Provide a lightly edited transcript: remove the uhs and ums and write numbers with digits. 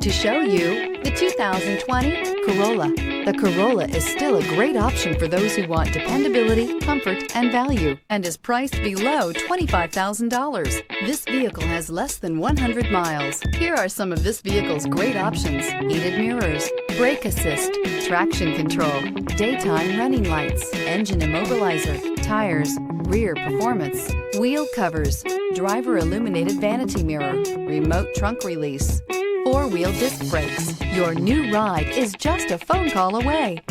to show you the 2020 Corolla. The Corolla is still a great option for those who want dependability, comfort, and value, and is priced below $25,000. This vehicle has less than 100 miles. Here are some of this vehicle's great options: heated mirrors, brake assist, traction control, daytime running lights, engine immobilizer, tires, rear performance, wheel covers, driver illuminated vanity mirror, remote trunk release, four-wheel disc brakes. Your new ride is just a phone call away.